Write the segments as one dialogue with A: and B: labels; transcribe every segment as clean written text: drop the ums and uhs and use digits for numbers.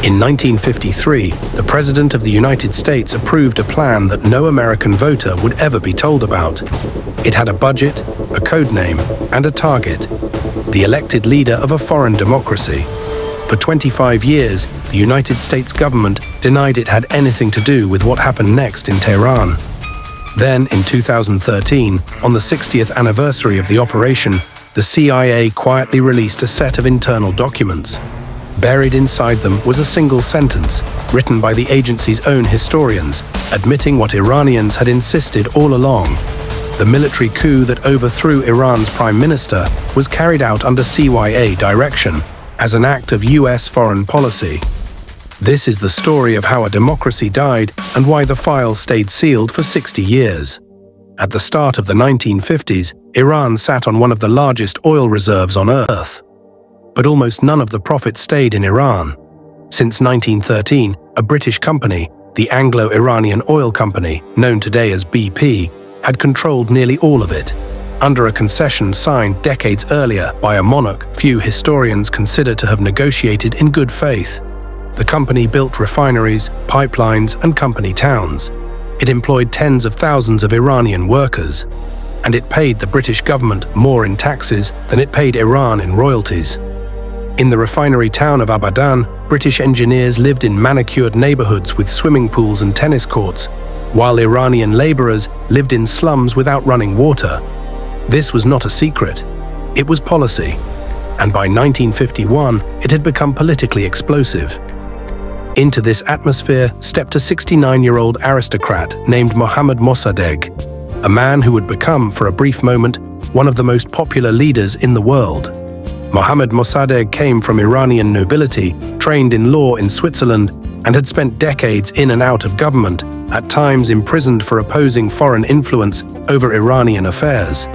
A: In 1953, the President of the United States approved a plan that no American voter would ever be told about. It had a budget, a code name, and a target: the elected leader of a foreign democracy. For 25 years, the United States government denied it had anything to do with what happened next in Tehran. Then, in 2013, on the 60th anniversary of the operation, the CIA quietly released a set of internal documents. Buried inside them was a single sentence, written by the agency's own historians, admitting what Iranians had insisted all along. The military coup that overthrew Iran's Prime Minister was carried out under CIA direction, as an act of US foreign policy. This is the story of how a democracy died and why the file stayed sealed for 60 years. At the start of the 1950s, Iran sat on one of the largest oil reserves on Earth. But almost none of the profit stayed in Iran. Since 1913, a British company, the Anglo-Iranian Oil Company, known today as BP, had controlled nearly all of it, under a concession signed decades earlier by a monarch few historians consider to have negotiated in good faith. The company built refineries, pipelines, and company towns. It employed tens of thousands of Iranian workers, and it paid the British government more in taxes than it paid Iran in royalties. In the refinery town of Abadan, British engineers lived in manicured neighborhoods with swimming pools and tennis courts, while Iranian laborers lived in slums without running water. This was not a secret. It was policy. And by 1951, it had become politically explosive. Into this atmosphere stepped a 69-year-old aristocrat named Mohammad Mosaddegh, a man who would become, for a brief moment, one of the most popular leaders in the world. Mohammad Mosaddegh came from Iranian nobility, trained in law in Switzerland, and had spent decades in and out of government, at times imprisoned for opposing foreign influence over Iranian affairs.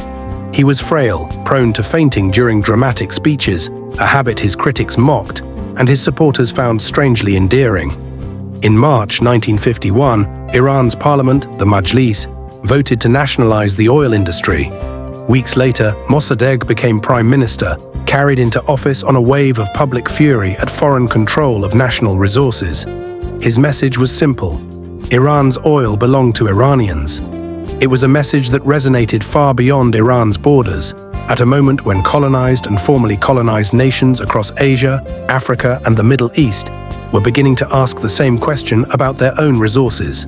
A: He was frail, prone to fainting during dramatic speeches, a habit his critics mocked, and his supporters found strangely endearing. In March 1951, Iran's parliament, the Majlis, voted to nationalize the oil industry. Weeks later, Mosaddegh became prime minister, carried into office on a wave of public fury at foreign control of national resources. His message was simple: Iran's oil belonged to Iranians. It was a message that resonated far beyond Iran's borders, at a moment when colonized and formerly colonized nations across Asia, Africa, and the Middle East were beginning to ask the same question about their own resources.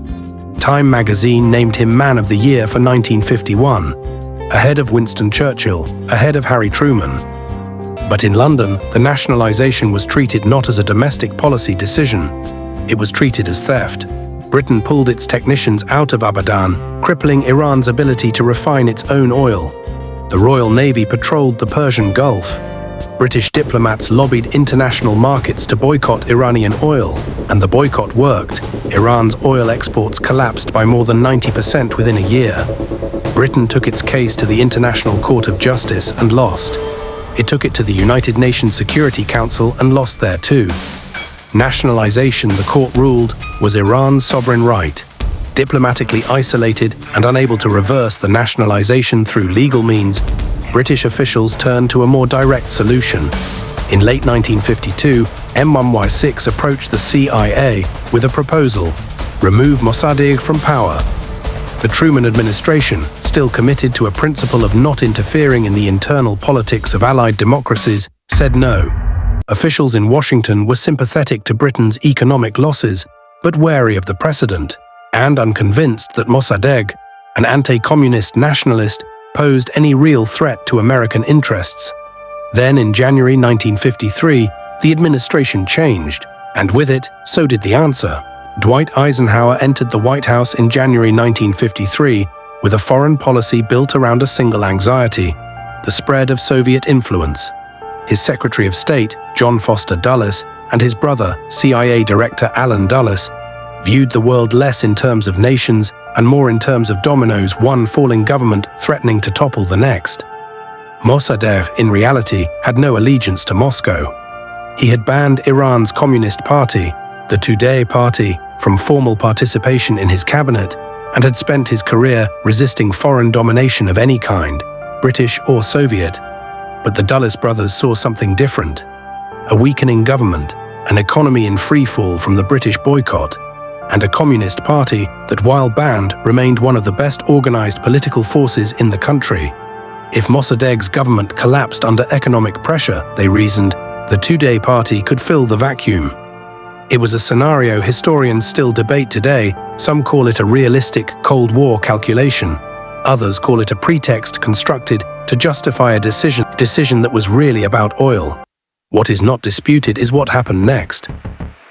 A: Time magazine named him Man of the Year for 1951, ahead of Winston Churchill, ahead of Harry Truman. But in London, the nationalization was treated not as a domestic policy decision. It was treated as theft. Britain pulled its technicians out of Abadan, crippling Iran's ability to refine its own oil. The Royal Navy patrolled the Persian Gulf. British diplomats lobbied international markets to boycott Iranian oil, and the boycott worked. Iran's oil exports collapsed by more than 90% within a year. Britain took its case to the International Court of Justice and lost. It took it to the United Nations Security Council and lost there too. Nationalization, the court ruled, was Iran's sovereign right. Diplomatically isolated and unable to reverse the nationalization through legal means, British officials turned to a more direct solution. In late 1952, MI6 approached the CIA with a proposal: remove Mossadegh from power. The Truman administration, still committed to a principle of not interfering in the internal politics of allied democracies, said no. Officials in Washington were sympathetic to Britain's economic losses, but wary of the precedent, and unconvinced that Mossadegh, an anti-communist nationalist, posed any real threat to American interests. Then, in January 1953, the administration changed, and with it, so did the answer. Dwight Eisenhower entered the White House in January 1953 with a foreign policy built around a single anxiety: the spread of Soviet influence. His Secretary of State, John Foster Dulles, and his brother, CIA Director Allen Dulles, viewed the world less in terms of nations and more in terms of dominoes, one falling government threatening to topple the next. Mossadegh, in reality, had no allegiance to Moscow. He had banned Iran's Communist Party, the Tudeh Party, from formal participation in his cabinet, and had spent his career resisting foreign domination of any kind, British or Soviet. But the Dulles brothers saw something different: a weakening government, an economy in freefall from the British boycott, and a communist party that, while banned, remained one of the best organized political forces in the country. If Mossadegh's government collapsed under economic pressure, they reasoned, the Tudeh party could fill the vacuum. It was a scenario historians still debate today. Some call it a realistic Cold War calculation. Others call it a pretext constructed to justify a decision that was really about oil. What is not disputed is what happened next.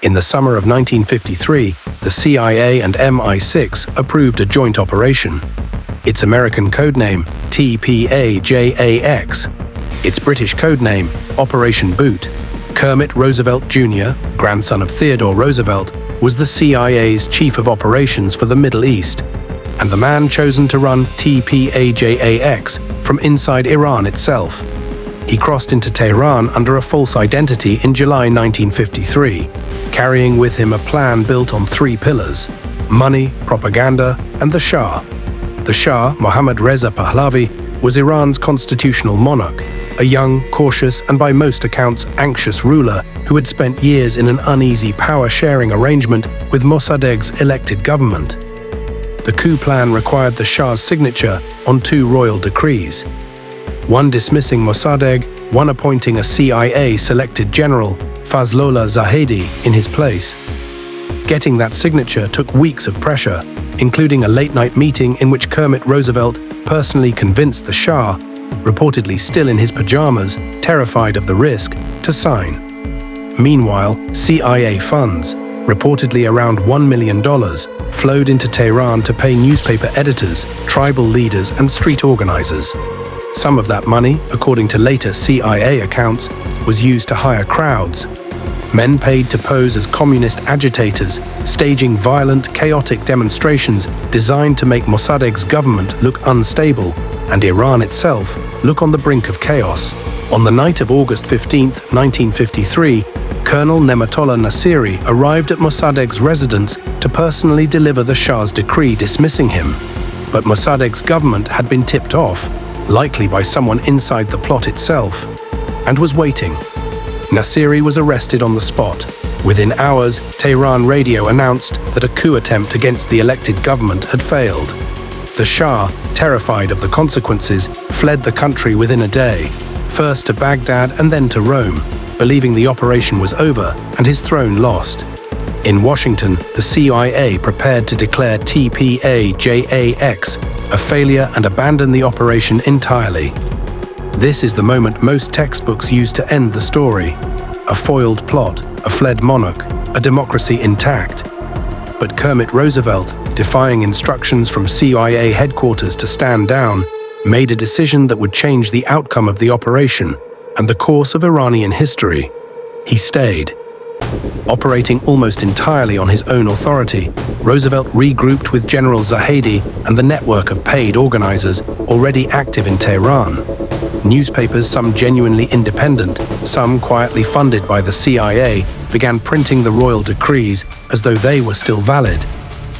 A: In the summer of 1953, the CIA and MI6 approved a joint operation. Its American codename, TPAJAX. Its British codename, Operation Boot. Kermit Roosevelt Jr., grandson of Theodore Roosevelt, was the CIA's chief of operations for the Middle East, and the man chosen to run TPAJAX from inside Iran itself. He crossed into Tehran under a false identity in July 1953, carrying with him a plan built on three pillars: money, propaganda, and the Shah. The Shah, Mohammad Reza Pahlavi, was Iran's constitutional monarch, a young, cautious, and by most accounts anxious ruler who had spent years in an uneasy power-sharing arrangement with Mossadegh's elected government. The coup plan required the Shah's signature on two royal decrees, one dismissing Mossadegh, one appointing a CIA-selected general, Fazlollah Zahedi, in his place. Getting that signature took weeks of pressure, including a late-night meeting in which Kermit Roosevelt personally convinced the Shah, reportedly still in his pajamas, terrified of the risk, to sign. Meanwhile, CIA funds, reportedly around $1 million, flowed into Tehran to pay newspaper editors, tribal leaders, and street organizers. Some of that money, according to later CIA accounts, was used to hire crowds. Men paid to pose as communist agitators, staging violent, chaotic demonstrations designed to make Mossadegh's government look unstable and Iran itself look on the brink of chaos. On the night of August 15, 1953, Colonel Nematollah Nassiri arrived at Mossadegh's residence to personally deliver the Shah's decree dismissing him. But Mossadegh's government had been tipped off, likely by someone inside the plot itself, and was waiting. Nassiri was arrested on the spot. Within hours, Tehran radio announced that a coup attempt against the elected government had failed. The Shah, terrified of the consequences, fled the country within a day, first to Baghdad and then to Rome, believing the operation was over and his throne lost. In Washington, the CIA prepared to declare TPAJAX a failure and abandon the operation entirely. This is the moment most textbooks use to end the story. A foiled plot, a fled monarch, a democracy intact. But Kermit Roosevelt, defying instructions from CIA headquarters to stand down, made a decision that would change the outcome of the operation and the course of Iranian history. He stayed. Operating almost entirely on his own authority, Roosevelt regrouped with General Zahedi and the network of paid organizers already active in Tehran. Newspapers, some genuinely independent, some quietly funded by the CIA, began printing the royal decrees as though they were still valid,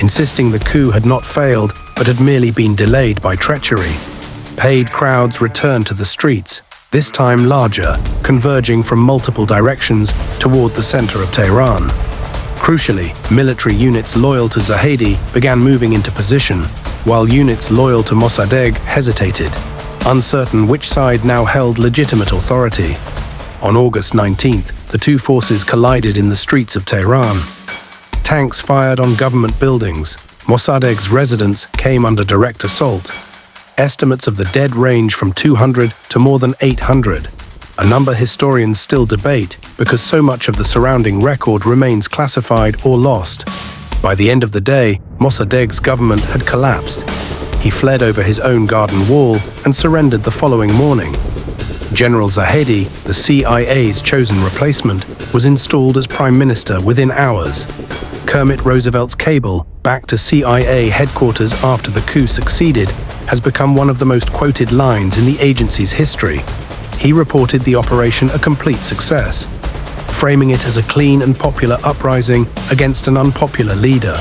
A: insisting the coup had not failed but had merely been delayed by treachery. Paid crowds returned to the streets, this time larger, converging from multiple directions toward the center of Tehran. Crucially, military units loyal to Zahedi began moving into position, while units loyal to Mossadegh hesitated, uncertain which side now held legitimate authority. On August 19th, the two forces collided in the streets of Tehran. Tanks fired on government buildings. Mossadegh's residence came under direct assault. Estimates of the dead range from 200 to more than 800, a number historians still debate because so much of the surrounding record remains classified or lost. By the end of the day, Mossadegh's government had collapsed. He fled over his own garden wall and surrendered the following morning. General Zahedi, the CIA's chosen replacement, was installed as Prime Minister within hours. Kermit Roosevelt's cable, back to CIA headquarters after the coup succeeded, has become one of the most quoted lines in the agency's history. He reported the operation a complete success, framing it as a clean and popular uprising against an unpopular leader.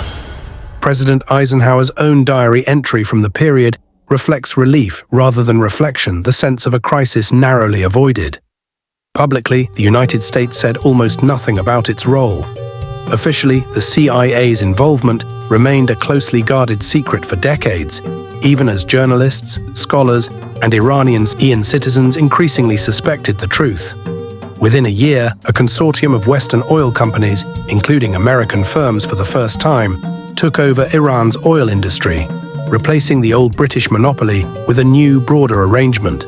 A: President Eisenhower's own diary entry from the period reflects relief rather than reflection, the sense of a crisis narrowly avoided. Publicly, the United States said almost nothing about its role. Officially, the CIA's involvement remained a closely guarded secret for decades, even as journalists, scholars, and Iranian citizens increasingly suspected the truth. Within a year, a consortium of Western oil companies, including American firms for the first time, took over Iran's oil industry, replacing the old British monopoly with a new, broader arrangement.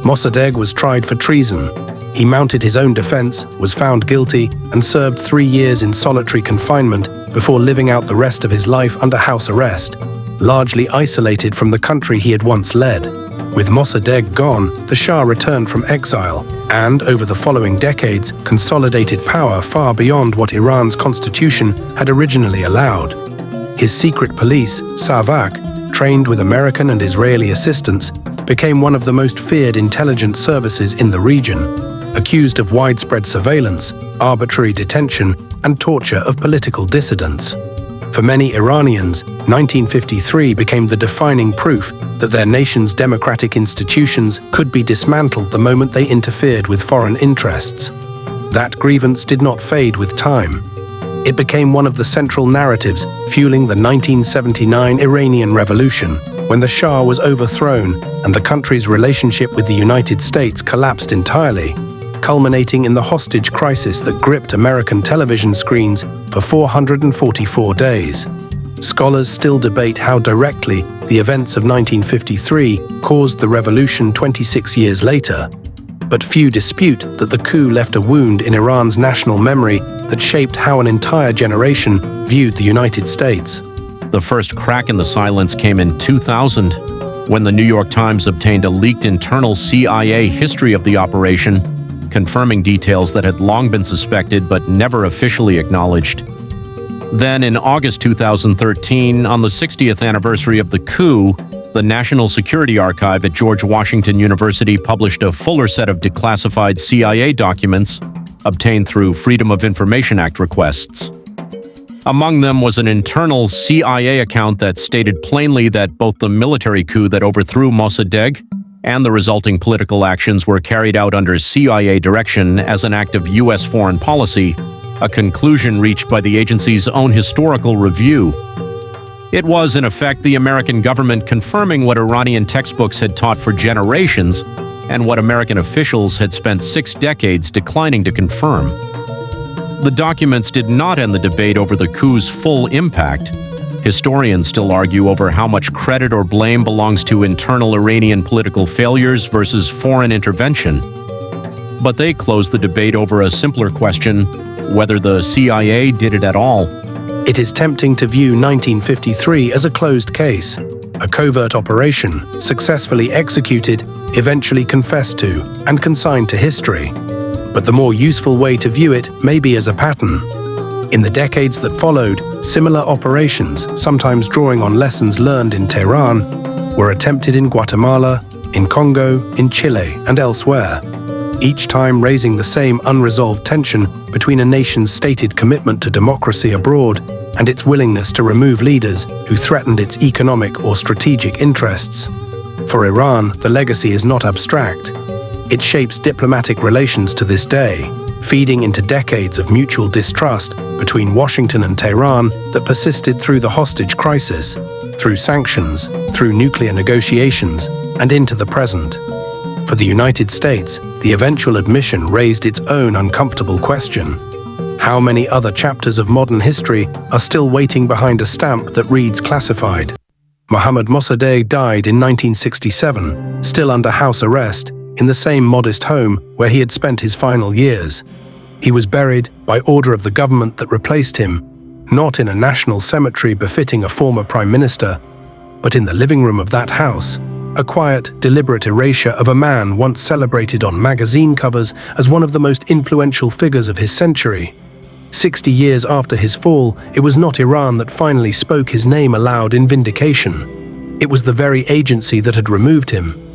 A: Mosaddegh was tried for treason. He mounted his own defense, was found guilty, and served 3 years in solitary confinement before living out the rest of his life under house arrest, largely isolated from the country he had once led. With Mosaddegh gone, the Shah returned from exile and, over the following decades, consolidated power far beyond what Iran's constitution had originally allowed. His secret police, Savak, trained with American and Israeli assistance, became one of the most feared intelligence services in the region, accused of widespread surveillance, arbitrary detention, and torture of political dissidents. For many Iranians, 1953 became the defining proof that their nation's democratic institutions could be dismantled the moment they interfered with foreign interests. That grievance did not fade with time. It became one of the central narratives fueling the 1979 Iranian Revolution, when the Shah was overthrown and the country's relationship with the United States collapsed entirely, culminating in the hostage crisis that gripped American television screens for 444 days. Scholars still debate how directly the events of 1953 caused the revolution 26 years later, but few dispute that the coup left a wound in Iran's national memory that shaped how an entire generation viewed the United States.
B: The first crack in the silence came in 2000, when the New York Times obtained a leaked internal CIA history of the operation, confirming details that had long been suspected but never officially acknowledged. Then, in August 2013, on the 60th anniversary of the coup, the National Security Archive at George Washington University published a fuller set of declassified CIA documents obtained through Freedom of Information Act requests. Among them was an internal CIA account that stated plainly that both the military coup that overthrew Mosaddegh and the resulting political actions were carried out under CIA direction as an act of U.S. foreign policy, a conclusion reached by the agency's own historical review. It was, in effect, the American government confirming what Iranian textbooks had taught for generations and what American officials had spent 6 decades declining to confirm. The documents did not end the debate over the coup's full impact. Historians still argue over how much credit or blame belongs to internal Iranian political failures versus foreign intervention. But they closed the debate over a simpler question: whether the CIA did it at all.
A: It is tempting to view 1953 as a closed case, a covert operation, successfully executed, eventually confessed to, and consigned to history. But the more useful way to view it may be as a pattern. In the decades that followed, similar operations, sometimes drawing on lessons learned in Tehran, were attempted in Guatemala, in Congo, in Chile, and elsewhere, each time raising the same unresolved tension between a nation's stated commitment to democracy abroad and its willingness to remove leaders who threatened its economic or strategic interests. For Iran, the legacy is not abstract. It shapes diplomatic relations to this day, feeding into decades of mutual distrust between Washington and Tehran that persisted through the hostage crisis, through sanctions, through nuclear negotiations, and into the present. For the United States, the eventual admission raised its own uncomfortable question. How many other chapters of modern history are still waiting behind a stamp that reads classified? Mohammad Mosaddegh died in 1967, still under house arrest, in the same modest home where he had spent his final years. He was buried, by order of the government that replaced him, not in a national cemetery befitting a former prime minister, but in the living room of that house, a quiet, deliberate erasure of a man once celebrated on magazine covers as one of the most influential figures of his century. 60 years after his fall, it was not Iran that finally spoke his name aloud in vindication. It was the very agency that had removed him,